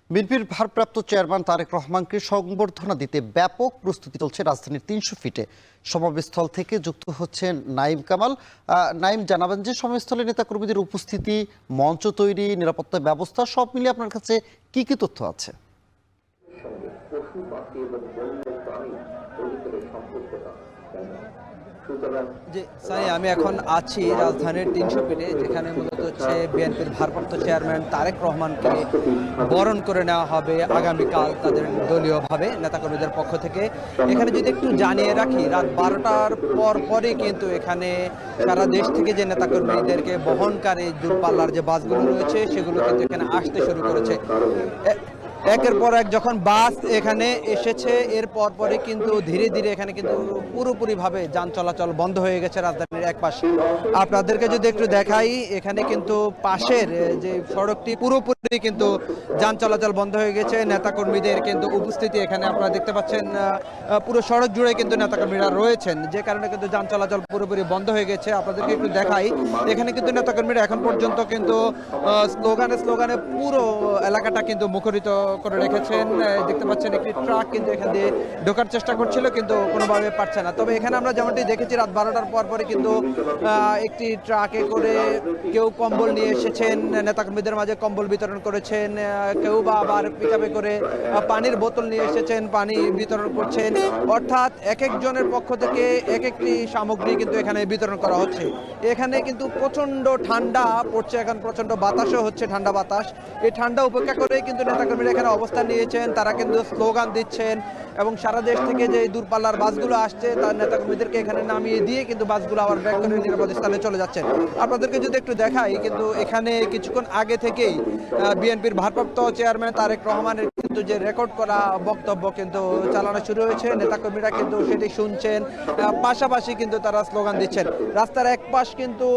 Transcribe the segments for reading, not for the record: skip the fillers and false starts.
বিএনপির ভারপ্রাপ্ত চেয়ারম্যান তারেক রহমানকে সংবর্ধনা দিতে ব্যাপক প্রস্তুতি চলছে রাজধানীর ৩০০ ফিটে। সমাবেশস্থল থেকে যুক্ত হচ্ছেন নাঈম কামাল। নাঈম, জানাবেন যে সমাবেশস্থলে নেতাকর্মীদের উপস্থিতি, মঞ্চ তৈরি, নিরাপত্তা ব্যবস্থা সব মিলিয়ে আপনার কাছে কি কি তথ্য আছে? আমি এখন আছি রাজধানীর ৩০০ ফিটে, যেখানে মূলত হচ্ছে বিএনপির ভারপ্রাপ্ত চেয়ারম্যান তারেক রহমানকে বরণ করে নেওয়া হবে আগামীকাল তাদের দলীয়ভাবে নেতাকর্মীদের পক্ষ থেকে। এখানে যদি একটু জানিয়ে রাখি, রাত ১২টার পরই কিন্তু এখানে সারা দেশ থেকে যে নেতাকর্মীদেরকে বহনকারী দূরপাল্লার যে বাসগুলো রয়েছে সেগুলো কিন্তু এখানে আসতে শুরু করেছে। একের পর এক যখন বাস এখানে এসেছে, এর পরপরই কিন্তু ধীরে ধীরে এখানে কিন্তু পুরোপুরিভাবে যান চলাচল বন্ধ হয়ে গেছে রাজধানীর এক পাশে। আপনাদেরকে যদি একটু দেখাই, এখানে কিন্তু পাশের যে সড়কটি পুরোপুরি কিন্তু যান চলাচল বন্ধ হয়ে গেছে। নেতাকর্মীদের কিন্তু উপস্থিতি এখানে আপনারা দেখতে পাচ্ছেন, পুরো সড়ক জুড়ে কিন্তু নেতাকর্মীরা রয়েছেন, যে কারণে কিন্তু যান চলাচল পুরোপুরি বন্ধ হয়ে গেছে। আপনাদেরকে একটু দেখাই, এখানে কিন্তু নেতাকর্মীরা এখন পর্যন্ত কিন্তু স্লোগানে পুরো এলাকাটা কিন্তু মুখরিত করে রেখেছেন। দেখতে পাচ্ছেন একটি ট্রাক কিন্তু এখান দিয়ে ঢোকার চেষ্টা করছিল, কিন্তু কোনোভাবে পারছে না। তবে এখানে আমরা যেমনটি দেখেছি, রাত 12টার পরে কিন্তু একটি ট্রাকে করে কেউ কম্বল নিয়ে এসেছেন, নেতাকর্মীদের মাঝে কম্বল বিতরণ করেছেন, কেউ বা আবার পিকআপে করে পানির বোতল নিয়ে এসেছেন, পানি বিতরণ করছেন। অর্থাৎ এক একজনের পক্ষ থেকে এক একটি সামগ্রী কিন্তু এখানে বিতরণ করা হচ্ছে। এখানে কিন্তু প্রচণ্ড ঠান্ডা পড়ছে, এখন প্রচণ্ড বাতাসও হচ্ছে, ঠান্ডা বাতাস। এই ঠান্ডা উপেক্ষা করে কিন্তু নেতাকর্মীরা এখানে অবস্থান নিয়েছেন, তারা কিন্তু স্লোগান দিচ্ছেন এবং সারা দেশ থেকে যে দূরপাল্লার বাসগুলো আসছে তার নেতাকর্মীদেরকে এখানে নামিয়ে দিয়ে কিন্তু বাসগুলো আবার ব্যাক করে নিরাপদ স্থানে চলে যাচ্ছেন। আপনাদেরকে যদি একটু দেখাই, কিন্তু এখানে কিছুক্ষণ আগে থেকেই বিএনপির ভারপ্রাপ্ত চেয়ারম্যান তারেক রহমানের কিন্তু যে রেকর্ড করা বক্তব্য কিন্তু চালানো শুরু হয়েছে। নেতাকর্মীরা কিন্তু সেটি শুনছেন, পাশাপাশি কিন্তু তারা স্লোগান দিচ্ছেন। রাস্তার এক পাশ কিন্তু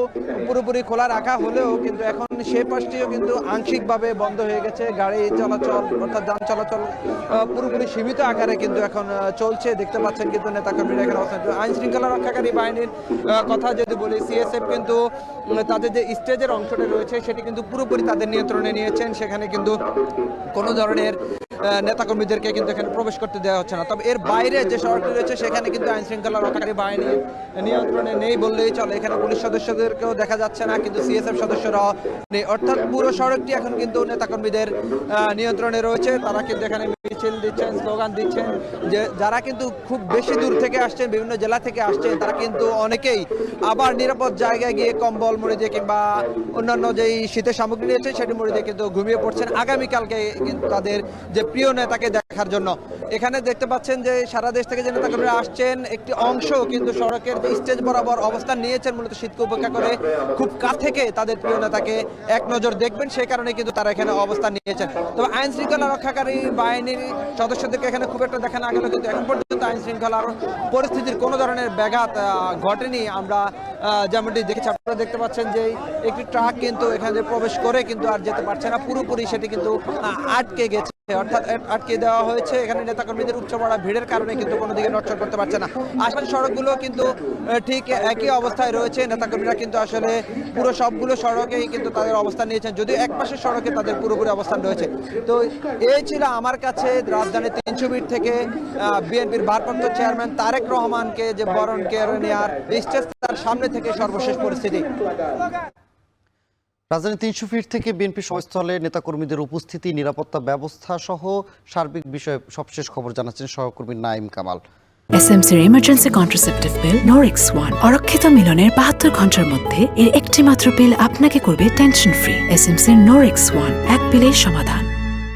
পুরোপুরি খোলা রাখা হলেও কিন্তু এখন সে পাশটিও কিন্তু আংশিকভাবে বন্ধ হয়ে গেছে। গাড়ি চলাচল অর্থাৎ যান চলাচল পুরোপুরি সীমিত আকারে কিন্তু এখন চলছে। দেখতে পাচ্ছেন কিন্তু নেতাকর্মীরা এখানে অবস্থান। আইন শৃঙ্খলা রক্ষাকারী বাহিনীর কথা যদি বলি, সিএসএফ কিন্তু তাদের যে স্টেজের অংশটা রয়েছে সেটি কিন্তু পুরোপুরি তাদের নিয়ন্ত্রণে নিয়েছেন। সেখানে কিন্তু কোনো ধরনের নেতাকর্মীদেরকে কিন্তু এখানে প্রবেশ করতে দেওয়া হচ্ছে না। তবে এর বাইরে যে সড়কটি রয়েছে সেখানে কিন্তু আইন শৃঙ্খলা রক্ষাকারী বাহিনীর নিয়ন্ত্রণে নেই বললেই চলে। এখানে পুলিশ সদস্যদেরকেও দেখা যাচ্ছে না, কিন্তু সিএসএফ সদস্যরাও নেই। অর্থাৎ পুরো সড়কটি এখন কিন্তু নেতাকর্মীদের নিয়ন্ত্রণে রয়েছে। তারা কিন্তু এখানে মিছিল দিচ্ছেন, স্লোগান দিচ্ছেন। যে যারা কিন্তু খুব বেশি দূর থেকে আসছেন, বিভিন্ন জেলা থেকে আসছেন, তারা কিন্তু অনেকেই আবার নিরাপদ জায়গায় গিয়ে কম্বল মুড়ি দিয়ে কিংবা অন্যান্য যেই শীতের সামগ্রী রয়েছে সেটি মুড়ি দিয়ে কিন্তু ঘুমিয়ে পড়ছেন আগামীকালকে কিন্তু তাদের যে প্রিয় নেতাকে দেখার জন্য। এখানে দেখতে পাচ্ছেন যে সারা দেশ থেকে যে নেতাকর্মীরা আসছেন, একটি অংশ কিন্তু সড়কের যে স্টেজ বরাবর অবস্থান নিয়েছেন, মূলত শীতকে উপেক্ষা করে খুব কাছ থেকে তাদের প্রিয় নেতাকে এক নজর দেখবেন, সেই কারণে কিন্তু তারা এখানে অবস্থান নিয়েছেন। তবে আইন শৃঙ্খলা রক্ষাকারী বাহিনীর সদস্যদেরকে এখানে খুব একটা দেখা না গেলেও কিন্তু এখন পর্যন্ত আইন শৃঙ্খলার পরিস্থিতির কোনো ধরনের ব্যাঘাত ঘটেনি। আমরা যেমনটি দেখেছি, আপনারা দেখতে পাচ্ছেন যে একটি ট্রাক কিন্তু এখানে প্রবেশ করে কিন্তু আর যেতে পারছে না, পুরোপুরি সেটি কিন্তু আটকে গেছে, অর্থাৎ আটকে দেওয়া হয়েছে। এখানে নেতাকর্মীদের উপচে পড়া ভিড়ের কারণে কিন্তু কোনো দিকে নড়চড় করতে পারছে না। আশপাশের সড়কগুলো কিন্তু ঠিক একই অবস্থায় রয়েছে। নেতাকর্মীরা কিন্তু আসলে পুরো সবগুলো সড়কেই কিন্তু তাদের অবস্থান নিয়েছেন, যদিও এক পাশের সড়কে তাদের পুরোপুরি অবস্থান রয়েছে। তো এই ছিল আমার কাছে রাজধানীর ৩০০ ফিট থেকে বিএনপির ভারপ্রাপ্ত চেয়ারম্যান তারেক রহমানকে যে বরণ কেড়ে নেওয়ার স্টেজ, তার সামনে থেকে সর্বশেষ পরিস্থিতি। রাজধানী ৩০০ ফিট থেকে বিএনপি সভাস্থলে নেতাকর্মীদের উপস্থিতি, নিরাপত্তা ব্যবস্থা সহ সার্বিক বিষয়ে সবশেষ খবর জানাচ্ছেন সহকর্মী নাঈম কামাল। এসএমসির emergency contraceptive pill Norix one অরক্ষিত মিলনের 72 ঘন্টার মধ্যে এর একটি মাত্র পিল আপনাকে করবে টেনশন ফ্রি। এসএমসির নরিক্স ওয়ান, এক পিলের সমাধান।